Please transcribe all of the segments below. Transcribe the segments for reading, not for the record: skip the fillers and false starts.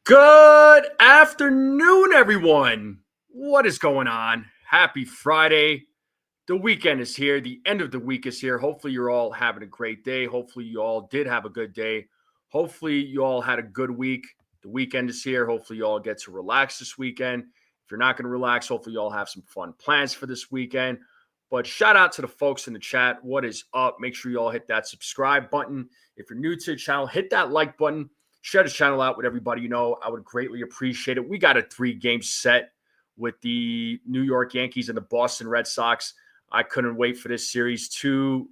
Good afternoon, everyone. What is going on? Happy Friday. The weekend is here. The end of the week is here. Hopefully, you're all having a great day. Hopefully, you all did have a good day. Hopefully, you all had a good week. The weekend is here. Hopefully, you all get to relax this weekend. If you're not going to relax, hopefully, you all have some fun plans for this weekend. But shout out to the folks in the chat. What is up? Make sure you all hit that subscribe button. If you're new to the channel, hit that like button. Share the channel out with everybody you know. I would greatly appreciate it. We got a 3-game set with the New York Yankees and the Boston Red Sox. I couldn't wait for this series. Two,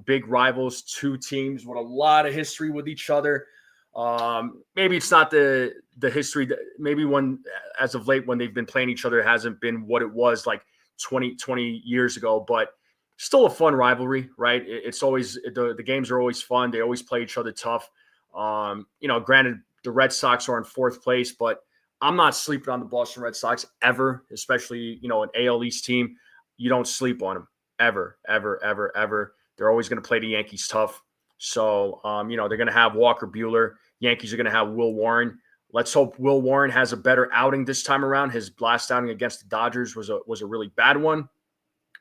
big rivals, two teams with a lot of history with each other. Maybe it's not the history that maybe as of late when they've been playing each other, it hasn't been what it was like 20 years ago, but still a fun rivalry, right? It's always the games are always fun. They always play each other tough. Granted, the Red Sox are in 4th place, but I'm not sleeping on the Boston Red Sox ever, especially, an AL East team. You don't sleep on them ever, ever, ever, ever. They're always going to play the Yankees tough. So, they're going to have Walker Buehler. Yankees are going to have Will Warren. Let's hope Will Warren has a better outing this time around. His last outing against the Dodgers was a really bad one.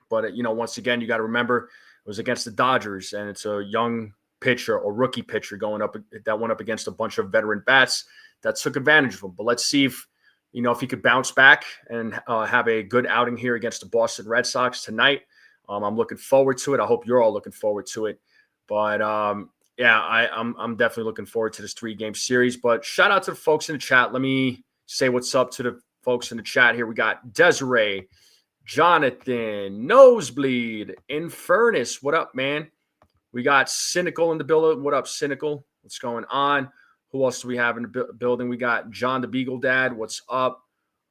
But, once again, you got to remember it was against the Dodgers, and it's a young pitcher or rookie pitcher that went up against a bunch of veteran bats that took advantage of him. But let's see if he could bounce back and have a good outing here against the Boston Red Sox tonight. I'm looking forward to it. I hope you're all looking forward to it. But I'm definitely looking forward to this 3-game series. But shout out to the folks in the chat. Let me say what's up to the folks in the chat here. We got Desiree, Jonathan, Nosebleed, Infernus. What up, man? We got Cynical in the building. What up, Cynical? What's going on? Who else do we have in the building? We got John the Beagle Dad. What's up?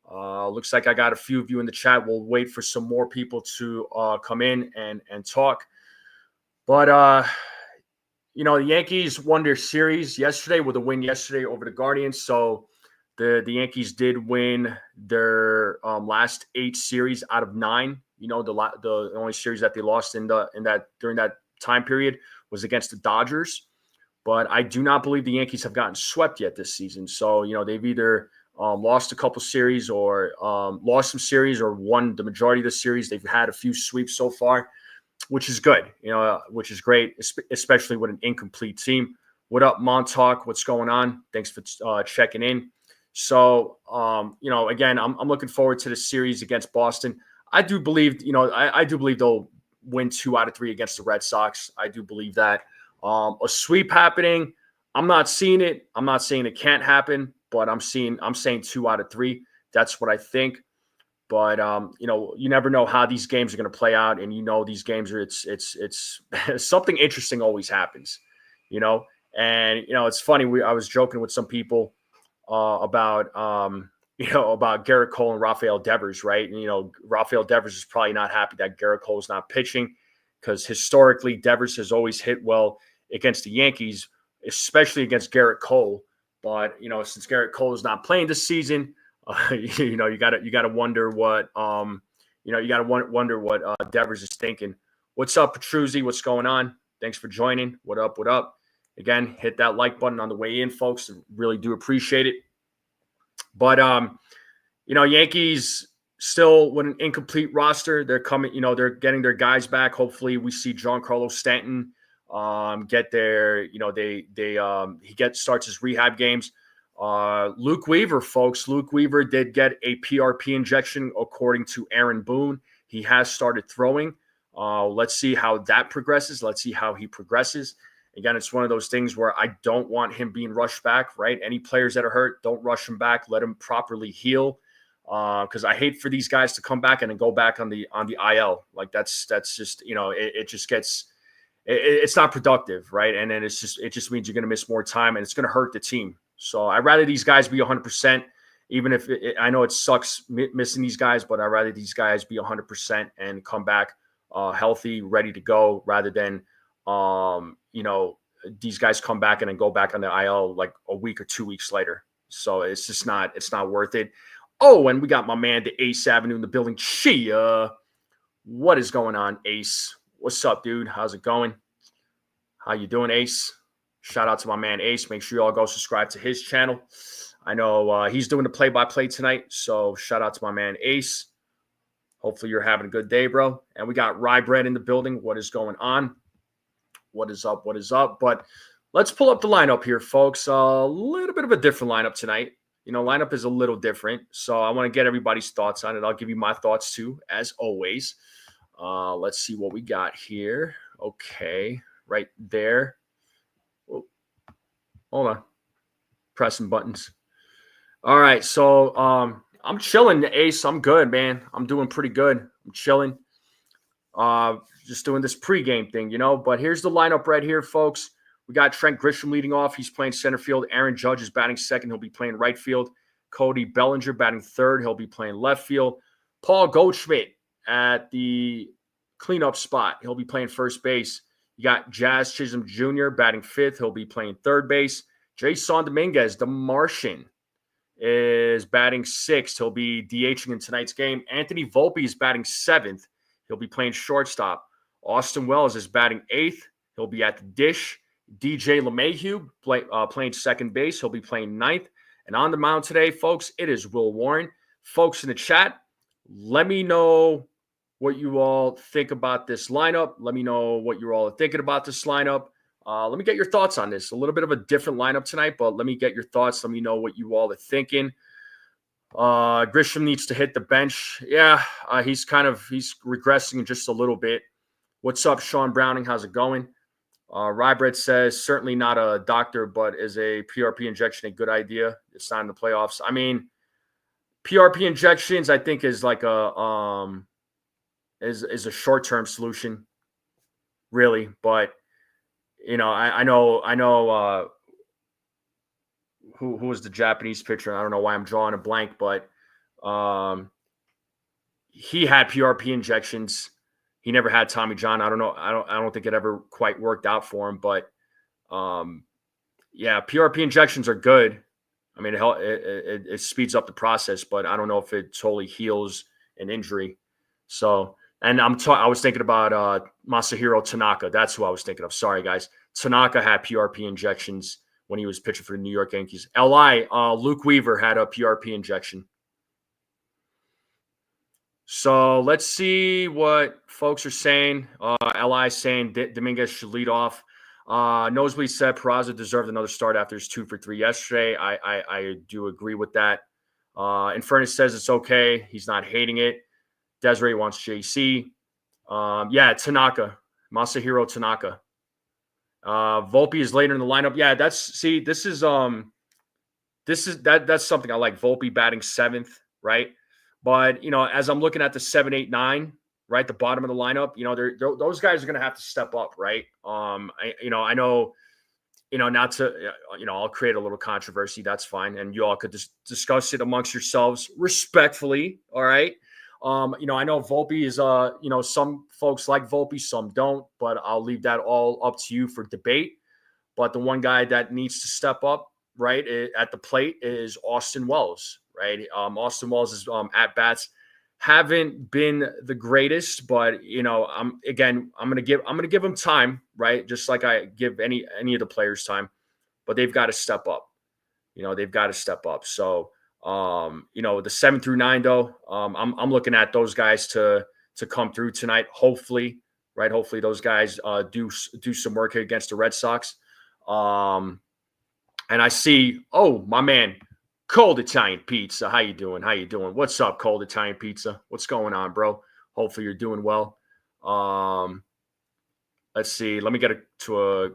Looks like I got a few of you in the chat. We'll wait for some more people to come in and talk. But, the Yankees won their series yesterday with a win yesterday over the Guardians. So the Yankees did win their last 8 series out of 9. The only series that they lost during that time period was against the Dodgers, but I do not believe the Yankees have gotten swept yet this season. So, they've either lost a couple series or lost some series or won the majority of the series. They've had a few sweeps so far, which is good, which is great, especially with an incomplete team. What up, Montauk? What's going on? Thanks for checking in. So, again, I'm looking forward to the series against Boston. I do believe, I do believe they'll win 2 out of 3 against the Red Sox. I do believe that. A sweep happening, I'm not seeing it. I'm not saying it can't happen, but I'm saying 2 out of 3. That's what I think. But you never know how these games are going to play out, and these games are it's something interesting always happens, And it's funny. I was joking with some people about Garrett Cole and Rafael Devers, right? And, Rafael Devers is probably not happy that Garrett Cole is not pitching because historically Devers has always hit well against the Yankees, especially against Garrett Cole. But, since Garrett Cole is not playing this season, you gotta wonder what, wonder what Devers is thinking. What's up, Petruzzi? What's going on? Thanks for joining. What up? What up? Again, hit that like button on the way in, folks. Really do appreciate it. But, Yankees still with an incomplete roster. They're coming, they're getting their guys back. Hopefully we see Giancarlo Stanton get there. He starts his rehab games. Luke Weaver, folks. Luke Weaver did get a PRP injection, according to Aaron Boone. He has started throwing. Let's see how that progresses. Let's see how he progresses. Again, it's one of those things where I don't want him being rushed back, right? Any players that are hurt, don't rush him back. Let him properly heal. Because I hate for these guys to come back and then go back on the IL. Like that's just, it just gets, it's not productive, right? And then it just means you're going to miss more time and it's going to hurt the team. So I'd rather these guys be 100%, even if I know it sucks missing these guys, but I'd rather these guys be 100% and come back healthy, ready to go, rather than, these guys come back and then go back on the IL like a week or 2 weeks later. So it's not worth it. Oh, and we got my man, the Ace Avenue in the building. Chia. What is going on, Ace? What's up, dude? How's it going? How you doing, Ace? Shout out to my man, Ace. Make sure you all go subscribe to his channel. I know he's doing the play-by-play tonight, so shout out to my man Ace. Hopefully you're having a good day, bro. And we got Rye Bread in the building. What is going on? What is up? What is up? But let's pull up the lineup here, folks. A little bit of a different lineup tonight. Lineup is a little different. So I want to get everybody's thoughts on it. I'll give you my thoughts too, as always. Let's see what we got here. Okay, right there. Oh, hold on. Pressing buttons. All right, so I'm chilling, Ace. I'm good, man. I'm doing pretty good. I'm chilling. Just doing this pregame thing, But here's the lineup right here, folks. We got Trent Grisham leading off. He's playing center field. Aaron Judge is batting second. He'll be playing right field. Cody Bellinger batting third. He'll be playing left field. Paul Goldschmidt at the cleanup spot. He'll be playing first base. You got Jazz Chisholm Jr. batting fifth. He'll be playing third base. Jason Dominguez, the Martian, is batting sixth. He'll be DHing in tonight's game. Anthony Volpe is batting seventh. He'll be playing shortstop. Austin Wells is batting eighth. He'll be at the dish. DJ LeMahieu playing second base. He'll be playing ninth. And on the mound today, folks, it is Will Warren. Folks in the chat, let me know what you all think about this lineup. Let me know what you're all thinking about this lineup. Let me get your thoughts on this. A little bit of a different lineup tonight, but let me get your thoughts. Let me know what you all are thinking. Grisham needs to hit the bench. Yeah, he's regressing just a little bit. What's up, Sean Browning? How's it going? Rybread says, certainly not a doctor, but is a PRP injection a good idea? It's not in the playoffs. I mean, PRP injections, I think, is like a short-term solution, really. But I know who was the Japanese pitcher. I don't know why I'm drawing a blank, but he had PRP injections. He never had Tommy John. I don't know. I don't think it ever quite worked out for him. But yeah, PRP injections are good. I mean, it speeds up the process, but I don't know if it totally heals an injury. So, and I was thinking about Masahiro Tanaka. That's who I was thinking of. Sorry, guys. Tanaka had PRP injections when he was pitching for the New York Yankees. Luke Weaver had a PRP injection. So let's see what folks are saying. LI saying Dominguez should lead off. Nosebleed said Peraza deserved another start after his 2 for 3 yesterday. I do agree with that. Infernus says it's okay. He's not hating it. Desiree wants JC. Yeah, Tanaka. Masahiro Tanaka. Volpe is later in the lineup. Yeah, that's something I like. Volpe batting seventh, right? But as I'm looking at the 7, 8, 9, right, the bottom of the lineup, those guys are going to have to step up, right? I know, not to, I'll create a little controversy. That's fine, and you all could discuss it amongst yourselves respectfully. All right. I know Volpe is, some folks like Volpe, some don't, but I'll leave that all up to you for debate. But the one guy that needs to step up, right, at the plate is Austin Wells, right? Austin Wells' at bats haven't been the greatest, but I'm gonna give him time, right? Just like I give any of the players time, but they've got to step up. They've got to step up. So. The 7 through 9, though, I'm looking at those guys to come through tonight. Hopefully, right? Hopefully those guys do some work here against the Red Sox. And I see, my man, Cold Italian Pizza. How you doing? What's up, Cold Italian Pizza? What's going on, bro? Hopefully you're doing well. Let's see. Let me get to a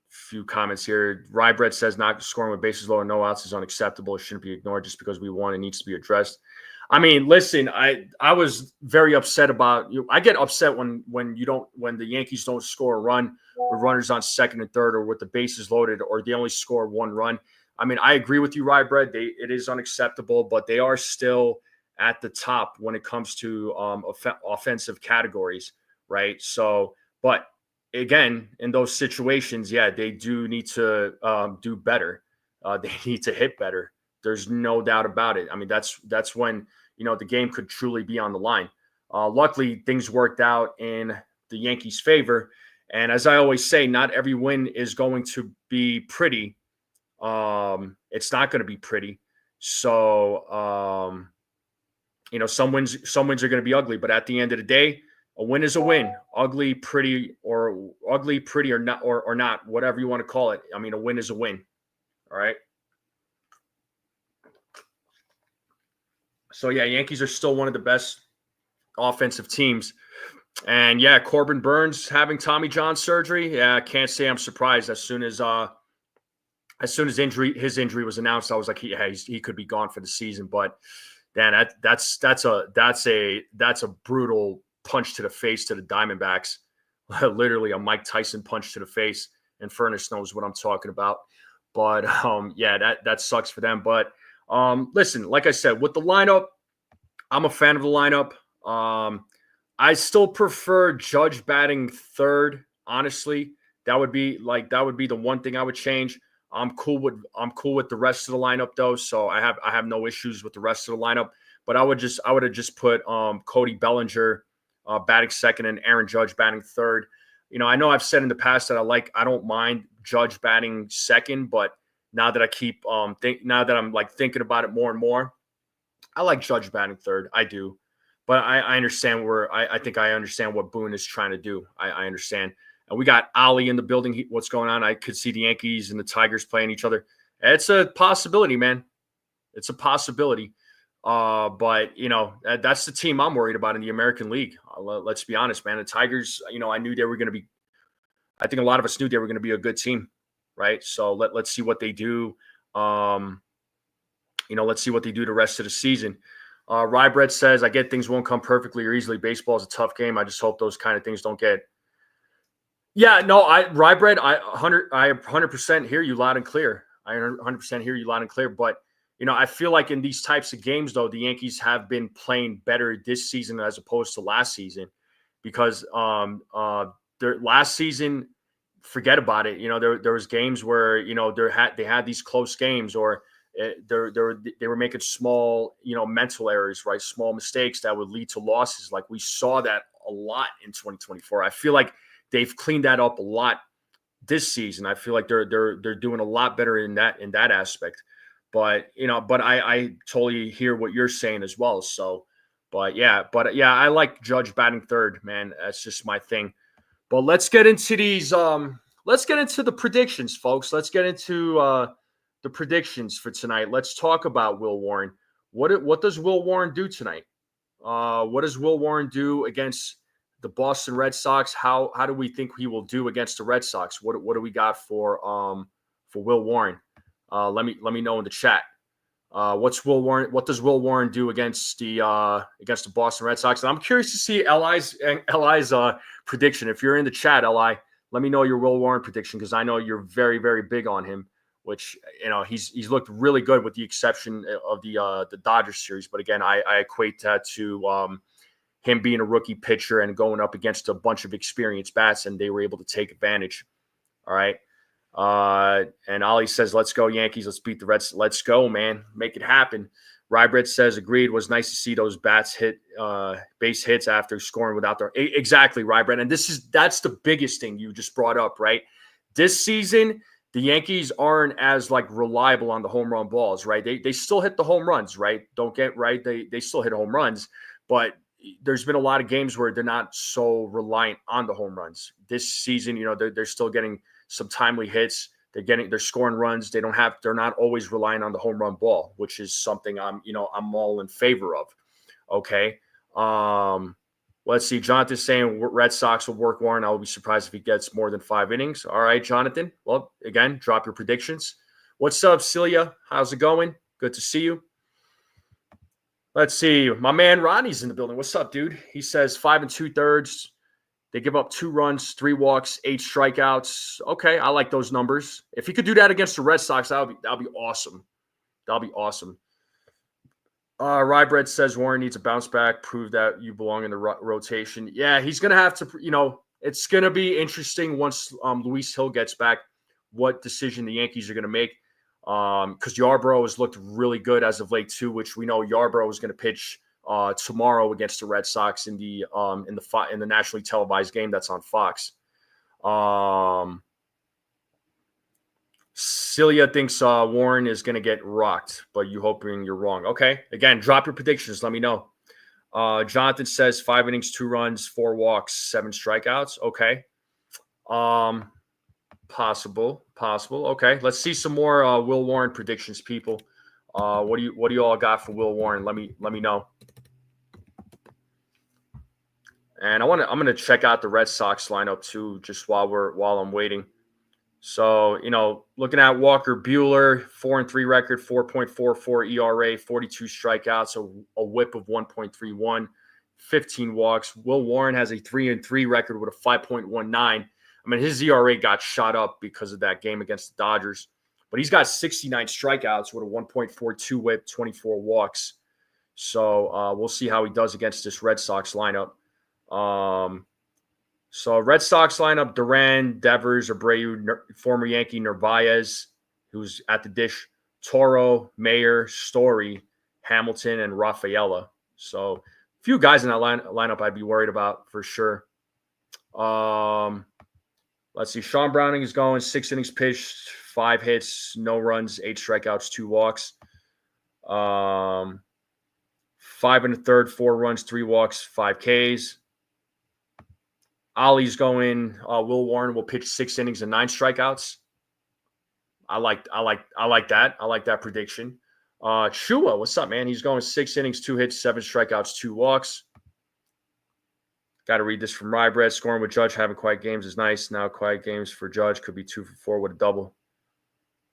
few comments here. Rybread says not scoring with bases loaded, no outs is unacceptable. It shouldn't be ignored just because we won. It needs to be addressed. I mean, listen, I was very upset about you. I get upset when the Yankees don't score a run with runners on second and third, or with the bases loaded, or they only score one run. I mean, I agree with you, Rybread. It is unacceptable, but they are still at the top when it comes to offensive categories, right? So, but again, in those situations, yeah, they do need to do better. They need to hit better. There's no doubt about it. I mean, that's when, the game could truly be on the line. Luckily, things worked out in the Yankees' favor. And as I always say, not every win is going to be pretty. It's not going to be pretty. So, some wins are going to be ugly, but at the end of the day, a win is a win. Ugly, pretty, or not, or not, whatever you want to call it. I mean, a win is a win. All right. So yeah, Yankees are still one of the best offensive teams. And yeah, Corbin Burns having Tommy John surgery. Yeah, I can't say I'm surprised. As soon as his injury was announced, I was like, he could be gone for the season. But man, that's a brutal punch to the face to the Diamondbacks. Literally a Mike Tyson punch to the face. And Furnace knows what I'm talking about. But yeah, that sucks for them. But listen, like I said, with the lineup, I'm a fan of the lineup. I still prefer Judge batting third. Honestly, that would be the one thing I would change. I'm cool with the rest of the lineup though, so I have no issues with the rest of the lineup. But I would have just put Cody Bellinger batting second and Aaron Judge batting third. I know I've said in the past that I don't mind Judge batting second, but now that I'm like thinking about it more and more, I like Judge batting third. I do. But I understand I think I understand what Boone is trying to do. I understand. And we got Ali in the building. What's going on? I could see the Yankees and the Tigers playing each other. It's a possibility, man. It's a possibility. But that's the team I'm worried about in the American League. Let's be honest, man. The Tigers, I knew they were going to be. I think a lot of us knew they were going to be a good team, right? So let's see what they do. Let's see what they do the rest of the season. Rybread says, I get things won't come perfectly or easily. Baseball is a tough game. I just hope those kind of things don't get. Yeah, no, Rybread, I 100% hear you loud and clear. I 100% hear you loud and clear. But, I feel like in these types of games, though, the Yankees have been playing better this season as opposed to last season because their last season, forget about it. There was games where, they had these close games or they were making small, mental errors, right? Small mistakes that would lead to losses. Like we saw that a lot in 2024. I feel like they've cleaned that up a lot this season. I feel like they're doing a lot better in that aspect. But I totally hear what you're saying as well. So, but yeah, I like Judge batting third, man. That's just my thing. But let's get into these. Let's get into the predictions, folks. Let's get into the predictions for tonight. Let's talk about Will Warren. What does Will Warren do tonight? What does Will Warren do against the Boston Red Sox? How do we think he will do against the Red Sox? What do we got for Will Warren? Let me know in the chat. What's Will Warren? What does Will Warren do against the Boston Red Sox? And I'm curious to see Li's prediction. If you're in the chat, Li, let me know your Will Warren prediction because I know you're very, very big on him. Which he's looked really good with the exception of the Dodgers series. But again, I equate that to him being a rookie pitcher and going up against a bunch of experienced bats, and they were able to take advantage. All right. And Ollie says, let's go Yankees. Let's beat the Reds. Let's go, man. Make it happen. Rybread says, agreed. Was nice to see those bats hit base hits after scoring without their exactly, Rybread. And that's the biggest thing you just brought up, right? This season, the Yankees aren't as reliable on the home run balls, right? They still hit the home runs, right? Don't get right. They still hit home runs, but there's been a lot of games where they're not so reliant on the home runs. This season, they're still getting some timely hits. They're scoring runs. They're not always relying on the home run ball, which is something I'm all in favor of. Okay. Let's see. Jonathan's saying Red Sox will work Warren. I will be surprised if he gets more than 5 innings. All right, Jonathan. Well, again, drop your predictions. What's up, Celia? How's it going? Good to see you. Let's see. My man Ronnie's in the building. What's up, dude? He says 5 2/3. They give up 2 runs, 3 walks, 8 strikeouts. Okay, I like those numbers. If he could do that against the Red Sox, that'll be awesome. That'll be awesome. Rybread says Warren needs a bounce back, prove that you belong in the rotation. Yeah, he's going to have to, it's going to be interesting once Luis Hill gets back, what decision the Yankees are going to make. Because Yarbrough has looked really good as of late too, which we know Yarbrough is going to pitch tomorrow against the Red Sox in the nationally televised game that's on Fox. Celia thinks Warren is going to get rocked, but you hoping you're wrong. Okay. Again, drop your predictions. Let me know. Jonathan says 5 innings, 2 runs, 4 walks, 7 strikeouts. Okay. Possible. Okay. Let's see some more Will Warren predictions, people. What do you all got for Will Warren? Let me know. And I'm gonna check out the Red Sox lineup too, just while I'm waiting. So, looking at Walker Buehler, 4-3 record, 4.44 ERA, 42 strikeouts, a whip of 1.31, 15 walks. Will Warren has a 3-3 record with a 5.19. I mean, his ERA got shot up because of that game against the Dodgers, but he's got 69 strikeouts with a 1.42 whip, 24 walks. So we'll see how he does against this Red Sox lineup. So Red Sox lineup: Duran, Devers, Abreu, former Yankee Narvaez, who's at the dish, Toro, Mayer, Story, Hamilton, and Rafaela. So a few guys in that lineup I'd be worried about for sure. Let's see. Sean Browning is going 6 innings pitched, 5 hits, no runs, 8 strikeouts, 2 walks. 5 1/3, 4 runs, 3 walks, 5 Ks. Ollie's going. Will Warren will pitch 6 innings and 9 strikeouts. I like that. I like that prediction. Chua, what's up, man? He's going 6 innings, 2 hits, 7 strikeouts, 2 walks. Got to read this from Rybread. Scoring with Judge, having quiet games is nice. Now quiet games for Judge could be 2 for 4 with a double,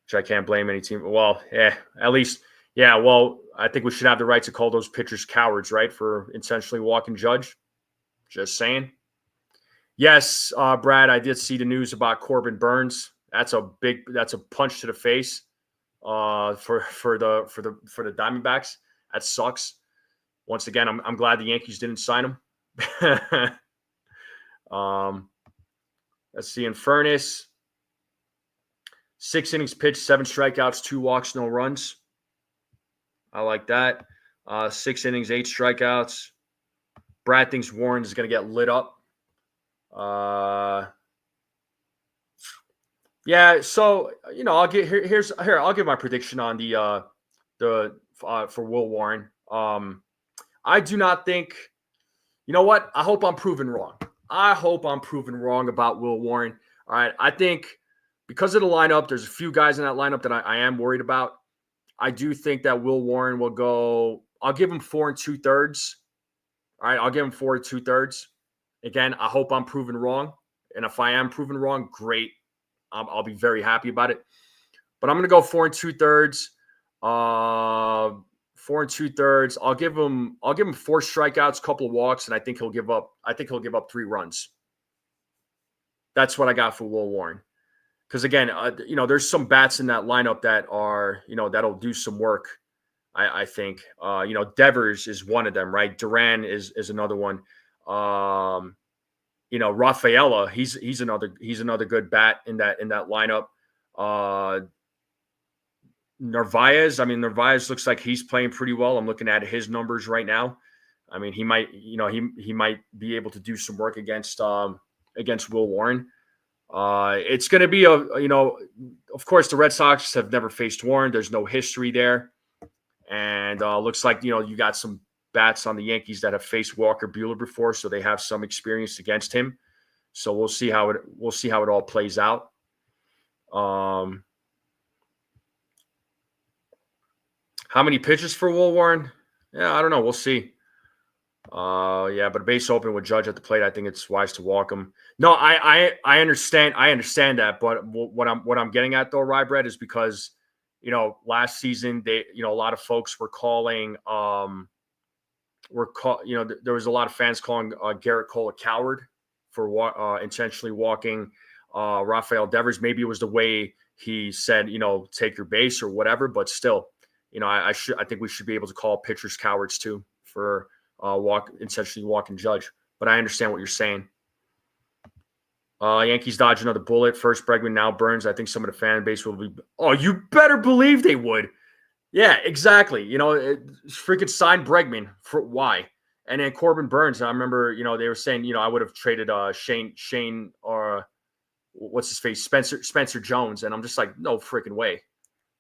which I can't blame any team. Well, at least, well, I think we should have the right to call those pitchers cowards, right, for intentionally walking Judge. Just saying. Yes, Brad, I did see the news about Corbin Burns. That's a punch to the face for the Diamondbacks. That sucks. Once again, I'm glad the Yankees didn't sign him. Let's see. In Furnace, 6 innings pitched, 7 strikeouts, 2 walks, no runs. I like that. 6 innings, 8 strikeouts. Brad thinks Warren is going to get lit up. So I'll get here. I'll give my prediction on the for Will Warren. I do not think. You know what? I hope I'm proven wrong. About Will Warren. All right, I think because of the lineup, there's a few guys in that lineup that I am worried about. I do think that Will Warren will go. I'll give him 4 2/3. All right, I'll give him 4 2/3. Again, I hope I'm proven wrong. And if I am proven wrong, great. I'll be very happy about it. But I'm going to go 4 2/3. 4 2/3. I'll give him 4 strikeouts, couple of walks, and I think he'll give up 3 runs. That's what I got for Will Warren. Because again, there's some bats in that lineup that are, that'll do some work. I think. Devers is one of them, right? Duran is another one. Rafaela, he's another good bat in that lineup. Narvaez looks like he's playing pretty well. I'm looking at his numbers right now. I mean, he might be able to do some work against Will Warren. It's going to be of course the Red Sox have never faced Warren. There's no history there. And looks like, you got some bats on the Yankees that have faced Walker Buehler before, so they have some experience against him. So we'll see how it all plays out. How many pitches for Will Warren? Yeah, I don't know. We'll see. But base open with Judge at the plate, I think it's wise to walk him. No, I understand. I understand that, but what I'm getting at though, Rybread, is because last season a lot of folks were calling there was a lot of fans calling Garrett Cole a coward for intentionally walking Rafael Devers. Maybe it was the way he said, take your base or whatever, but still, I think we should be able to call pitchers cowards too for intentionally walking Judge. But I understand what you're saying. Yankees dodge another bullet. First Bregman, now Burns. I think some of the fan base will be. Oh, you better believe they would. Yeah, exactly. Freaking sign Bregman for why? And then Corbin Burns. I remember, they were saying, I would have traded Shane or what's his face, Spencer Jones, and I'm just like, no freaking way,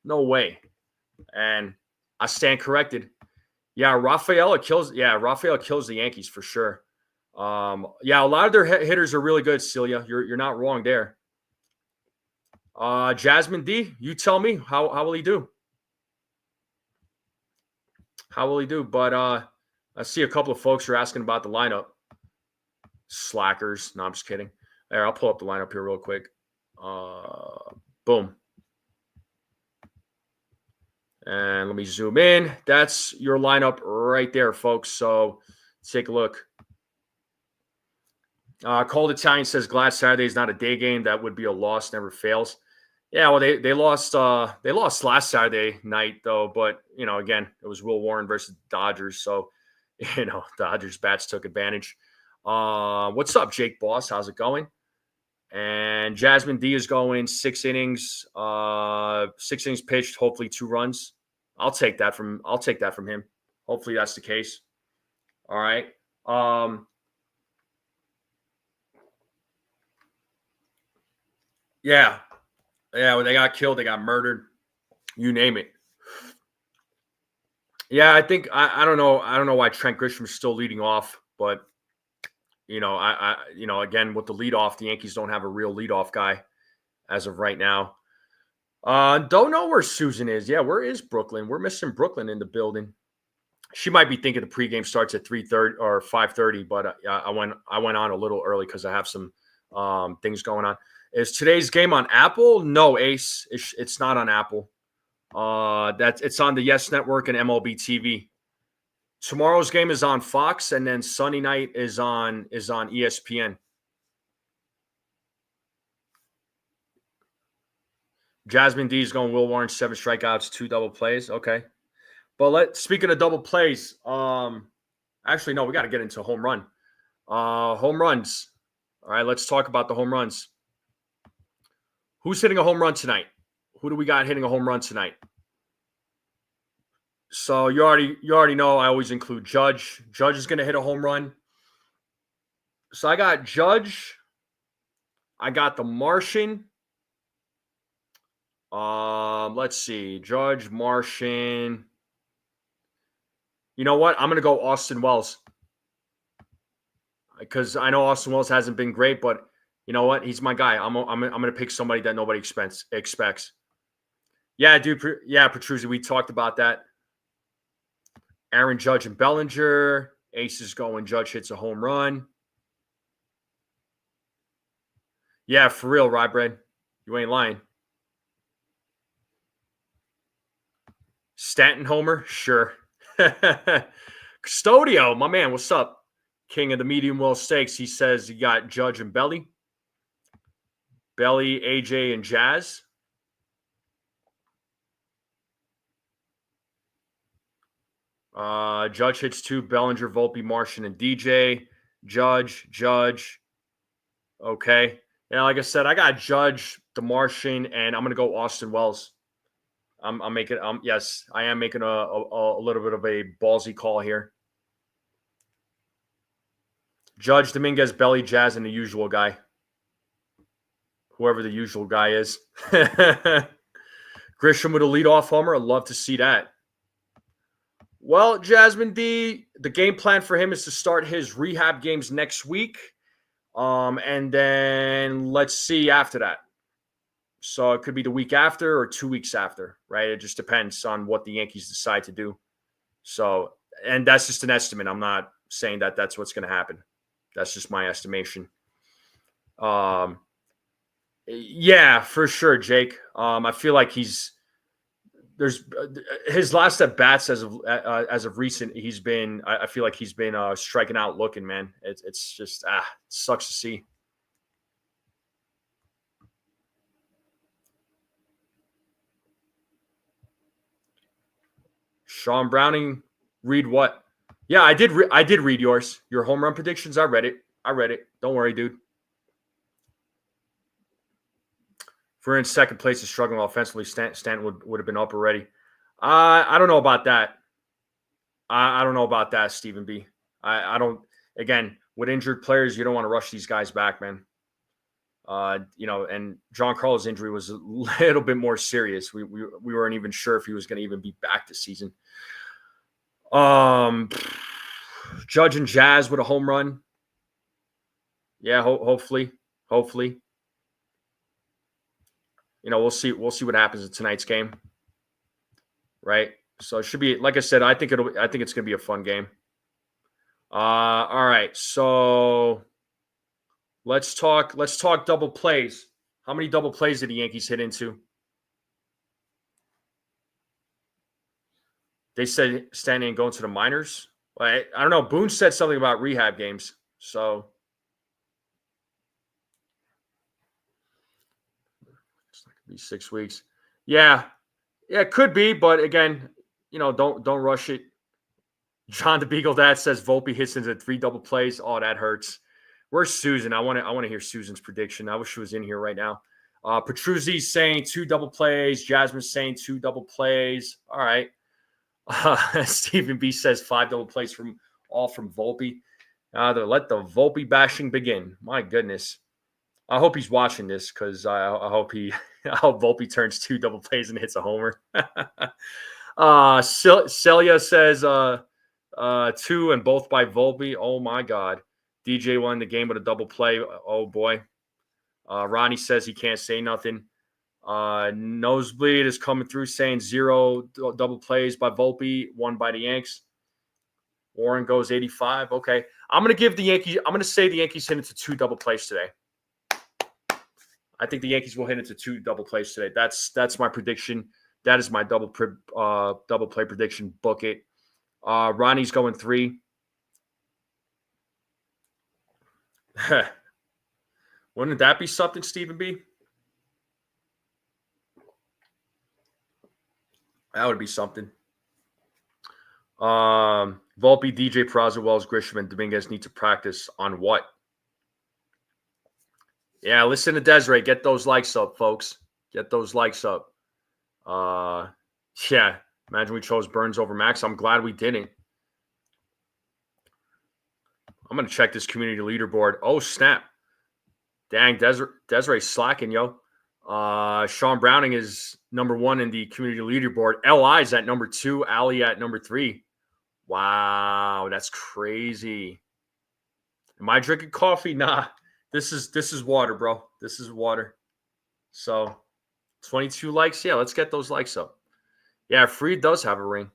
no way. And I stand corrected. Yeah, Rafael kills the Yankees for sure. Yeah, a lot of their hitters are really good, Celia. You're not wrong there. Jasmine D, you tell me how will he do? How will he do? But I see a couple of folks are asking about the lineup. Slackers. No, I'm just kidding. There, I'll pull up the lineup here real quick. Boom. And let me zoom in. That's your lineup right there, folks. So take a look. Cold Italian says glad Saturday is not a day game. That would be a loss. Never fails. Yeah, well, they lost last Saturday night though, but again, it was Will Warren versus Dodgers, so Dodgers bats took advantage. What's up, Jake Boss? How's it going? And Jasmine D is going 6 innings, 6 innings pitched, hopefully 2 runs. I'll take that from him. Hopefully that's the case. All right. Yeah. Yeah, when they got killed, they got murdered. You name it. Yeah, I think I don't know. I don't know why Trent Grisham's still leading off, but again with the leadoff, the Yankees don't have a real leadoff guy as of right now. Don't know where Susan is. Yeah, where is Brooklyn? We're missing Brooklyn in the building. She might be thinking the pregame starts at 3:30 or 5:30, but I went on a little early because I have some things going on. Is today's game on Apple? No, Ace. It's not on Apple. It's on the Yes Network and MLB TV. Tomorrow's game is on Fox, and then Sunday night is on ESPN. Jasmine D is going Will Warren, 7 strikeouts, 2 double plays. Okay. But speaking of double plays, actually, no, we got to get into home run. Home runs. All right, let's talk about the home runs. Who's hitting a home run tonight? Who do we got hitting a home run tonight? So you already know I always include Judge. Judge is going to hit a home run. So I got Judge. I got the Martian. Let's see. Judge, Martian. You know what? I'm going to go Austin Wells. Because I know Austin Wells hasn't been great, but you know what? He's my guy. I'm going to pick somebody that nobody expects. Yeah, dude. Yeah, Petruzzi, we talked about that. Aaron Judge and Bellinger. Ace is going. Judge hits a home run. Yeah, for real, Rybread. You ain't lying. Stanton homer? Sure. Custodio, my man, what's up? King of the medium well stakes. He says you got Judge and Belly. Belly, AJ, and Jazz. Judge hits 2. Bellinger, Volpe, Martian, and DJ. Judge. Okay. Yeah, like I said, I got Judge, the Martian, and I'm going to go Austin Wells. I'm making. Yes, I am making a little bit of a ballsy call here. Judge, Dominguez, Belly, Jazz, and the usual guy. Whoever the usual guy is. Grisham with a leadoff homer. I'd love to see that. Well, Jasmine D, the game plan for him is to start his rehab games next week. And then let's see after that. So it could be the week after or 2 weeks after, right? It just depends on what the Yankees decide to do. So, and that's just an estimate. I'm not saying that that's what's going to happen. That's just my estimation. Yeah, for sure, Jake. I feel like there's his last at bats as of recent. I feel like he's been striking out looking, man. It's just it sucks to see. Sean Browning, read what? Yeah, I did. I did read yours. Your home run predictions. I read it. Don't worry, dude. If we're in second place and struggling offensively, Stanton would have been up already. I don't know about that. I don't know about that, Stephen B. I don't. Again, with injured players, you don't want to rush these guys back, man. And John Carlos' injury was a little bit more serious. We weren't even sure if he was going to even be back this season. Judge and Jazz with a home run. Yeah, hopefully. We'll see what happens in tonight's game. Right? So it should be, like I said, I think it's going to be a fun game. All right. So let's talk double plays. How many double plays did the Yankees hit into? They said Stanley and going to the minors. I don't know. Boone said something about rehab games. So it's not gonna be 6 weeks. Yeah, it could be, but again, don't rush it. John the Beagle Dad says Volpe hits into 3 double plays. Oh, that hurts. Where's Susan? I want to hear Susan's prediction. I wish she was in here right now. Petruzzi's saying 2 double plays. Jasmine's saying 2 double plays. All right. Stephen B says 5 double plays from Volpe. Let the Volpe bashing begin. My goodness. I hope he's watching this because I hope Volpe turns 2 double plays and hits a homer. Celia says 2 and both by Volpe. Oh my God. DJ won the game with a double play. Oh boy. Ronnie says he can't say nothing. Nosebleed is coming through saying 0 double plays by Volpe, 1 by the Yanks. Warren goes 85. Okay. I'm going to say the Yankees hit into 2 double plays today. I think the Yankees will hit into 2 double plays today. That's my prediction. That is my double play prediction. Book it. Ronnie's going 3. Wouldn't that be something, Stephen B? That would be something. Volpe, DJ, Peraza, Wells, Grisham, and Dominguez need to practice on what? Yeah, listen to Desiree. Get those likes up, folks. Get those likes up. Yeah, imagine we chose Burns over Max. I'm glad we didn't. I'm going to check this community leaderboard. Oh, snap. Dang, Desiree slacking, yo. Sean Browning is number 1 in the community leaderboard. LI is at number 2. Ali at number 3. Wow, that's crazy. Am I drinking coffee? Nah. This is water, bro. This is water. So 22 likes. Yeah, let's get those likes up. Yeah, Freed does have a ring.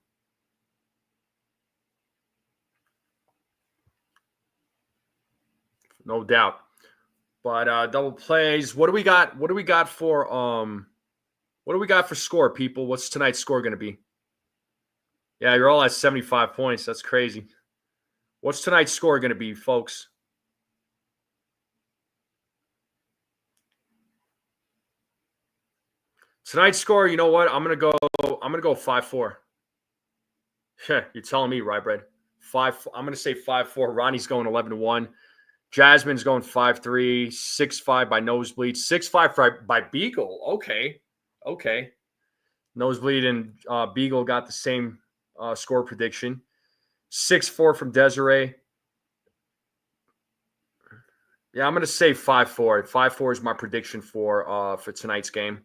No doubt. But double plays. What do we got? What do we got for score, people? What's tonight's score going to be? Yeah, you're all at 75 points. That's crazy. What's tonight's score going to be, folks? Tonight's score, you know what? I'm gonna go 5-4. Yeah, you're telling me, right, Brad? I'm gonna say 5-4. Ronnie's going 11-1. Jasmine's going 5-3, 6-5 by Nosebleed, 6-5 by Beagle. Okay. Nosebleed and Beagle got the same score prediction. 6-4 from Desiree. Yeah, I'm going to say 5-4. 5-4 is my prediction for tonight's game.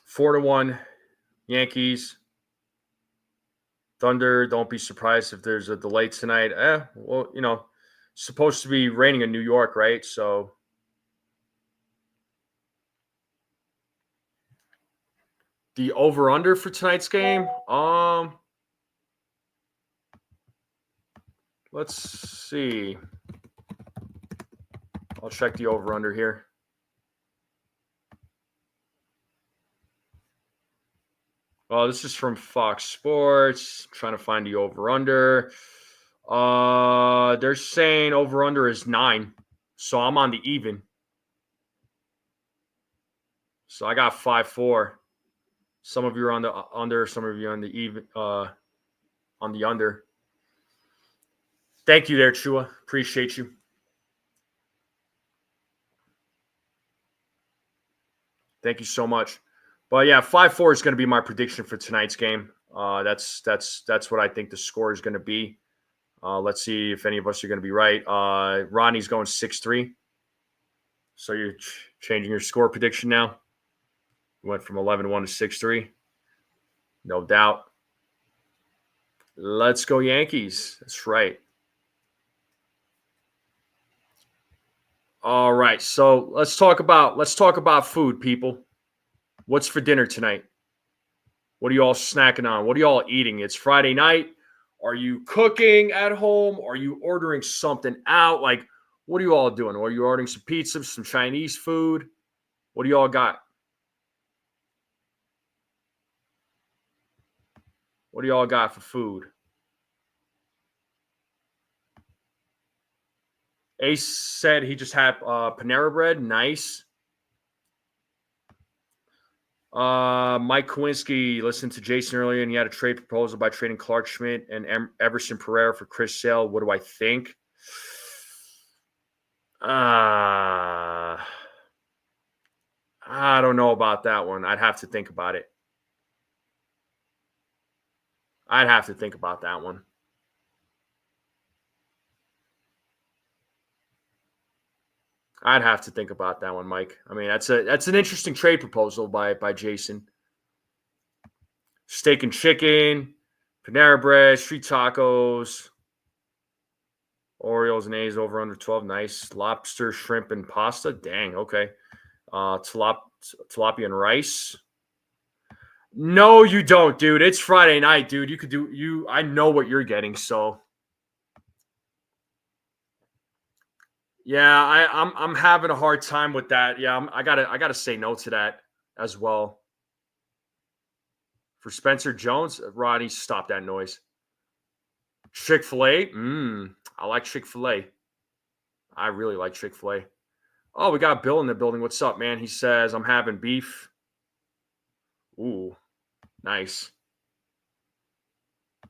Four to 1, Yankees. Thunder, don't be surprised if there's a delay tonight. Well, supposed to be raining in New York, right? So the over-under for tonight's game, let's see. I'll check the over-under here. Oh, this is from Fox Sports. I'm trying to find the over-under. They're saying over-under is 9. So I'm on the even. So I got 5-4. Some of you are on the under, some of you are on the even, on the under. Thank you there, Chua. Appreciate you. Thank you so much. But yeah, 5-4 is going to be my prediction for tonight's game. That's what I think the score is going to be. Let's see if any of us are going to be right. Ronnie's going 6-3. So you're changing your score prediction now? You went from 11-1 to 6-3. No doubt. Let's go Yankees. That's right. All right. So let's talk about food, people. What's for dinner tonight? What are you all snacking on? What are you all eating? It's Friday night. Are you cooking at home? Are you ordering something out? Like, what are you all doing? Are you ordering some pizza, some Chinese food? What do you all got? What do you all got for food? Ace said he just had Panera Bread. Nice. Mike Kowinski listened to Jason earlier, and he had a trade proposal by trading Clark Schmidt and Everson Pereira for Chris Sale. What do I think? I don't know about that one. I'd have to think about it. I'd have to think about that one. I'd have to think about that one, Mike. I mean, that's an interesting trade proposal by Jason. Steak and chicken, Panera Bread, street tacos, Orioles and A's over under 12. Nice. Lobster, shrimp, and pasta. Dang, okay. Tilapia and rice. No, you don't, dude. It's Friday night, dude. I know what you're getting, so. Yeah, I'm having a hard time with that. Yeah, I gotta say no to that as well. For Spencer Jones, Roddy, stop that noise. Chick-fil-A, I like Chick-fil-A. I really like Chick-fil-A. Oh, we got Bill in the building. What's up, man? He says I'm having beef. Ooh, nice.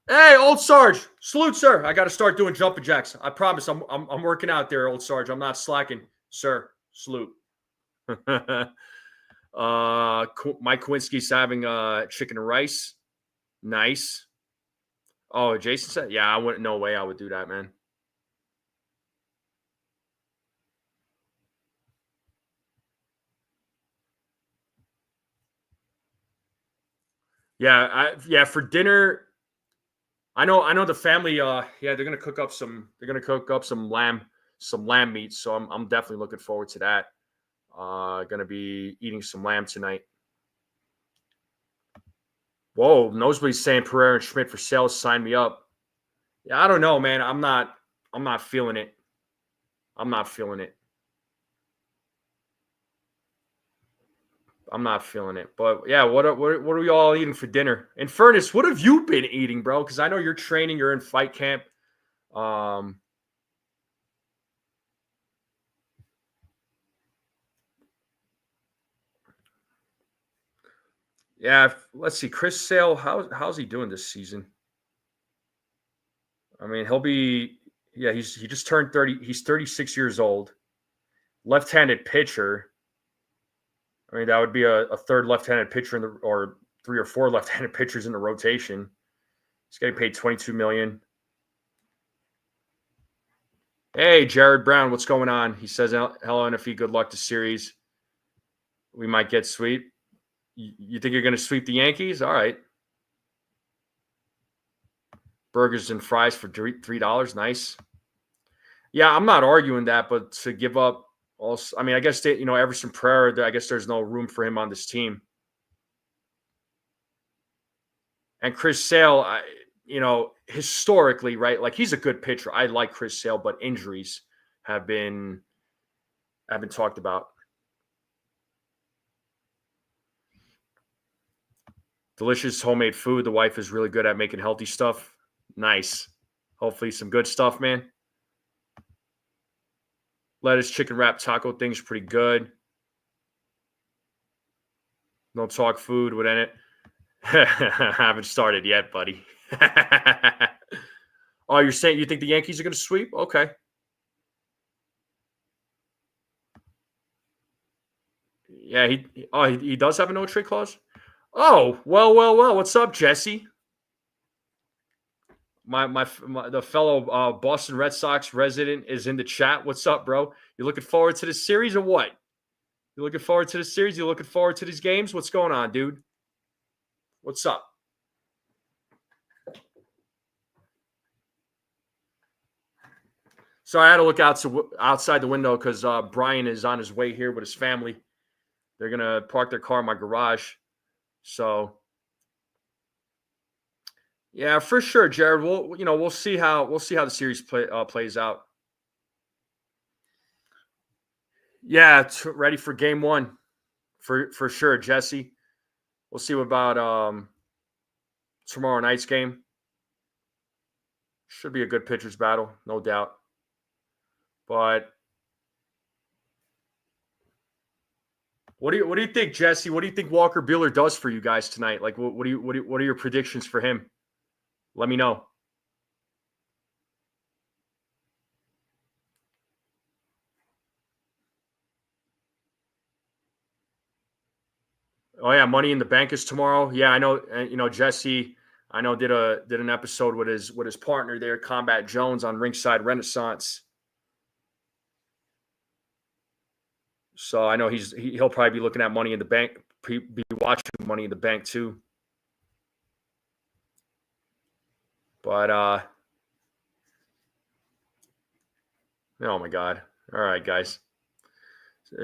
Hey, old Sarge, salute, sir. I got to start doing jumping jacks. I promise. I'm working out there, old Sarge. I'm not slacking, sir. Salute. Mike Kowinski's having chicken and rice. Nice. Oh, Jason said, yeah, I wouldn't. No way, I would do that, man. Yeah, for dinner. I know the family. They're gonna cook up some. They're gonna cook up some lamb meat. So I'm definitely looking forward to that. Gonna be eating some lamb tonight. Whoa, Nosebleed's saying Pereira and Schmidt for sales. Sign me up. Yeah, I don't know, man. I'm not feeling it. I'm not feeling it. I'm not feeling it. But yeah, what are we all eating for dinner? And Furnace, what have you been eating, bro? Because I know you're training. You're in fight camp. Yeah, let's see. Chris Sale, how's he doing this season? I mean, he'll be he just turned 30. He's 36 years old. Left-handed pitcher. I mean, that would be a third left-handed pitcher or 3 or 4 left-handed pitchers in the rotation. He's getting paid $22 million. Hey, Jared Brown, what's going on? He says, hello, NFE, good luck to series. We might get sweep. You think you're going to sweep the Yankees? All right. Burgers and fries for $3. Nice. Yeah, I'm not arguing that, but to give up also, I mean, I guess Everson Pereira, I guess there's no room for him on this team. And Chris Sale, historically, right? Like he's a good pitcher. I like Chris Sale, but injuries have been talked about. Delicious homemade food. The wife is really good at making healthy stuff. Nice. Hopefully some good stuff, man. Lettuce, chicken wrap, taco thing's pretty good. Don't talk food with it. I haven't started yet, buddy. Oh, you're saying you think the Yankees are going to sweep? Okay. Yeah, he does have a no trade clause. Oh, well. What's up, Jesse? the fellow Boston Red Sox resident is in the chat. What's up, bro? You looking forward to this series or what? You looking forward to this series? You looking forward to these games? What's going on, dude? What's up? So I had to look outside the window because Brian is on his way here with his family. They're gonna park their car in my garage. So yeah, for sure, Jared. We'll see how the series plays out. Yeah, ready for game one, for sure, Jesse. We'll see about tomorrow night's game. Should be a good pitcher's battle, no doubt. But what do you think, Jesse? What do you think Walker Buehler does for you guys tonight? Like, what are your predictions for him? Let me know. Oh yeah, Money in the Bank is tomorrow. Yeah, I know. Jesse. I know did an episode with his partner there, Combat Jones, on Ringside Renaissance. So I know he'll probably be looking at Money in the Bank, be watching Money in the Bank too. But oh my God! All right, guys.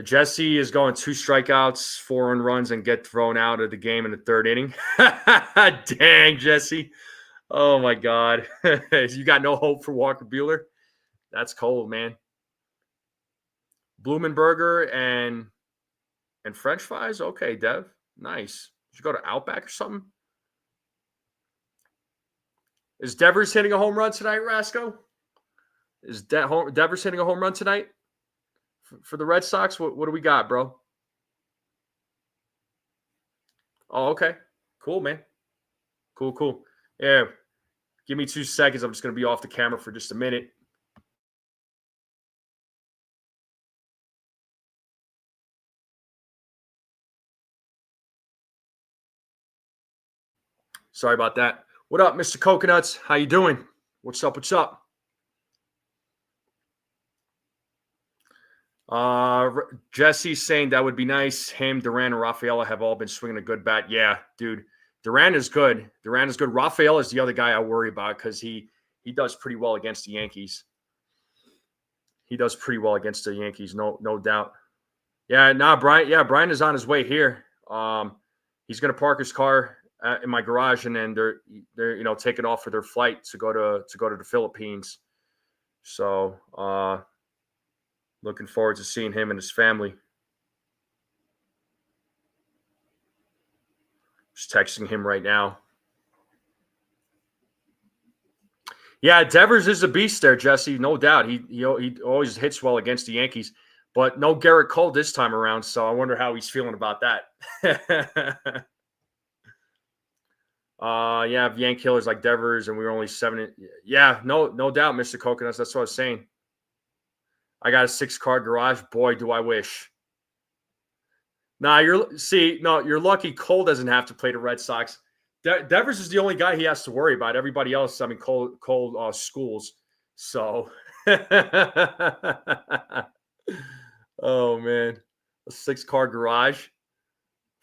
Jesse is going 2 strikeouts, 4 earned runs, and get thrown out of the game in the 3rd inning. Dang, Jesse! Oh my God! You got no hope for Walker Buehler? That's cold, man. Blumenberger and French fries. Okay, Dev. Nice. Did you go to Outback or something? Is Devers hitting a home run tonight, Rasco? Is Devers hitting a home run tonight for the Red Sox? What do we got, bro? Oh, okay. Cool, man. Cool. Yeah. Give me 2 seconds. I'm just going to be off the camera for just a minute. Sorry about that. What up, Mr. Coconuts? How you doing? What's up? Jesse's saying that would be nice. Him, Duran, and Rafaela have all been swinging a good bat. Yeah, dude. Duran is good. Rafaela is the other guy I worry about because he does pretty well against the Yankees. No doubt. Yeah, Brian. Yeah, Brian is on his way here. He's gonna park his car in my garage, and then they're taking off for their flight to go to the Philippines. So looking forward to seeing him and his family. Just texting him right now. Yeah, Devers is a beast there, Jesse. No doubt. He always hits well against the Yankees, but no Garrett Cole this time around. So I wonder how he's feeling about that. Yeah, Yank killers like Devers, and we were only 7. Yeah, no doubt, Mr. Coconuts. That's what I was saying. I got a 6-car garage. Boy, do I wish. Nah, you're lucky Cole doesn't have to play the Red Sox. Devers is the only guy he has to worry about. Everybody else, I mean, Cole schools. So, oh man, a 6-car garage,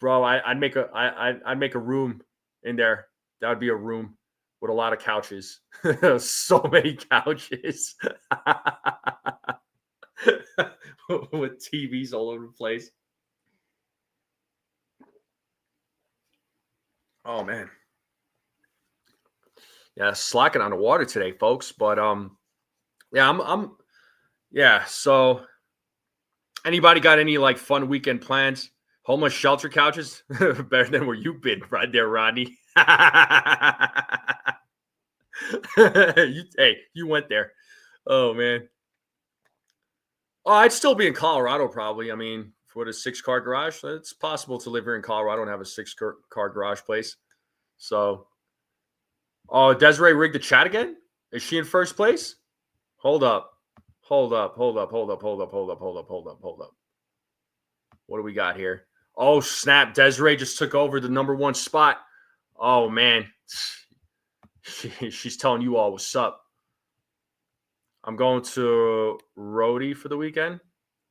bro. I'd make a room in there. That would be a room with a lot of couches. So many couches. With TVs all over the place. Oh man. Yeah, slacking on the water today, folks. But yeah, so anybody got any like fun weekend plans? Homeless shelter couches? Better than where you've been right there, Rodney. You went there. Oh man. Oh, I'd still be in Colorado probably. I mean, with a 6-car garage, it's possible to live here in Colorado and have a 6-car garage place. So, oh, Desiree rigged the chat again? Is she in first place? Hold up. What do we got here? Oh, snap. Desiree just took over the number 1 spot. Oh, man. She's telling you all what's up. I'm going to Rhodey for the weekend.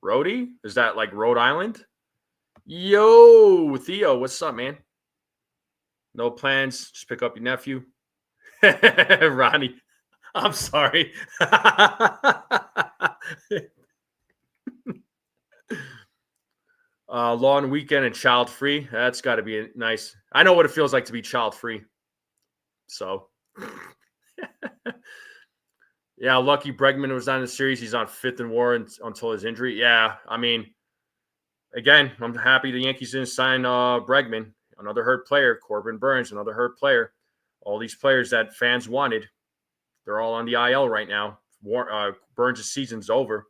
Rhodey? Is that like Rhode Island? Yo, Theo, what's up, man? No plans. Just pick up your nephew. Ronnie, I'm sorry. Long weekend and child free. That's got to be nice. I know what it feels like to be child free. So, yeah, lucky Bregman was not in the series. He's on 5th and WAR until his injury. Yeah, I mean, again, I'm happy the Yankees didn't sign Bregman, another hurt player. Corbin Burns, another hurt player. All these players that fans wanted, they're all on the IL right now. Burns' season's over.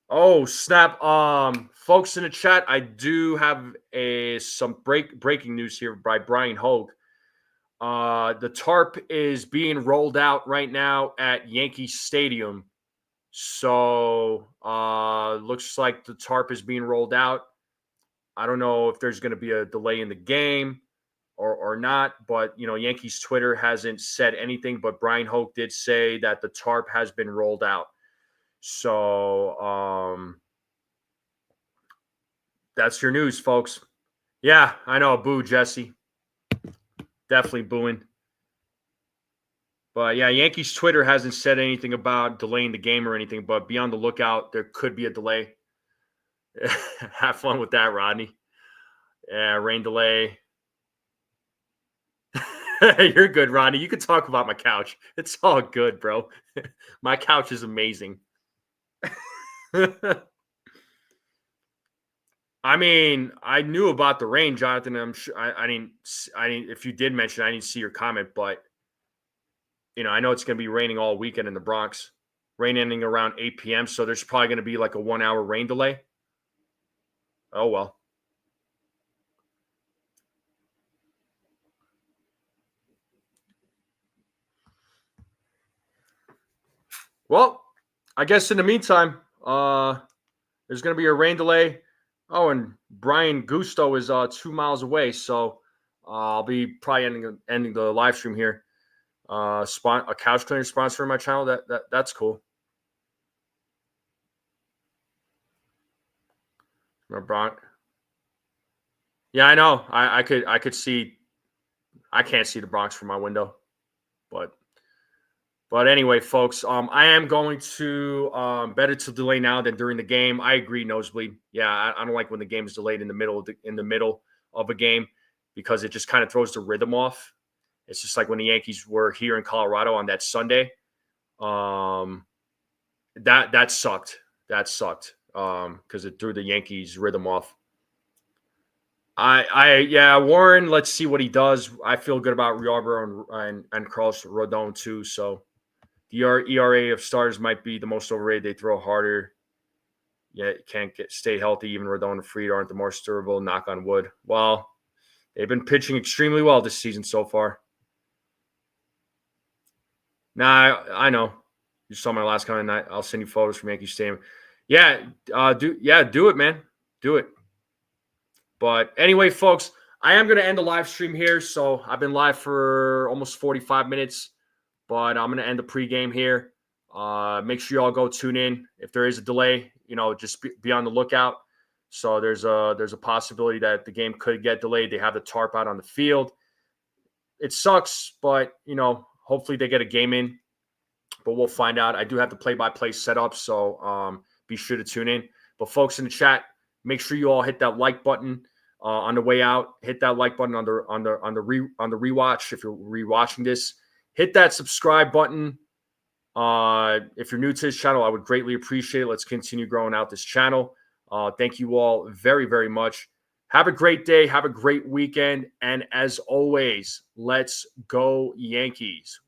Oh, snap. Folks in the chat, I do have some breaking news here by Brian Hogue. The tarp is being rolled out right now at Yankee Stadium. So looks like the tarp is being rolled out. I don't know if there's going to be a delay in the game or not, but Yankees Twitter hasn't said anything, but Brian Hogue did say that the tarp has been rolled out. So that's your news, folks. Yeah, I know. Boo, Jesse. Definitely booing. But yeah, Yankees Twitter hasn't said anything about delaying the game or anything, but be on the lookout. There could be a delay. Have fun with that, Rodney. Yeah, rain delay. You're good, Rodney. You can talk about my couch. It's all good, bro. My couch is amazing. I mean, I knew about the rain, Jonathan. I'm sure I didn't. If you did mention, I didn't see your comment, but I know it's going to be raining all weekend in the Bronx. Rain ending around 8 p.m. So there's probably going to be like a 1-hour rain delay. Oh well. Well, I guess in the meantime, there's going to be a rain delay. Oh, and Brian Gusto is 2 miles away, so I'll be probably ending the live stream here. A couch cleaner sponsor on my channel. That's cool. Braun. Yeah, I know. I could see. I can't see the Bronx from my window, but anyway, folks, I am going to better to delay now than during the game. I agree, nosebleed. Yeah, I don't like when the game is delayed in the middle of a game because it just kind of throws the rhythm off. It's just like when the Yankees were here in Colorado on that Sunday. That sucked. That sucked because it threw the Yankees rhythm off. Warren. Let's see what he does. I feel good about Yarbrough and Carlos Rodon too. So the ERA of starters might be the most overrated. They throw harder. Yeah, can't stay healthy. Even Rodon and Fried aren't the most durable. Knock on wood. Well, they've been pitching extremely well this season so far. Nah, I know. You saw my last comment. I'll send you photos from Yankee Stadium. Yeah, do it, man. Do it. But anyway, folks, I am going to end the live stream here. So I've been live for almost 45 minutes, but I'm going to end the pregame here. Make sure you all go tune in. If there is a delay, just be on the lookout. So there's a possibility that the game could get delayed. They have the tarp out on the field. It sucks, but hopefully they get a game in. But we'll find out. I do have the play-by-play set up, so be sure to tune in. But folks in the chat, make sure you all hit that like button on the way out. Hit that like button on the rewatch if you're rewatching this. Hit that subscribe button. If you're new to this channel, I would greatly appreciate it. Let's continue growing out this channel. Thank you all very, very much. Have a great day. Have a great weekend. And as always, let's go Yankees.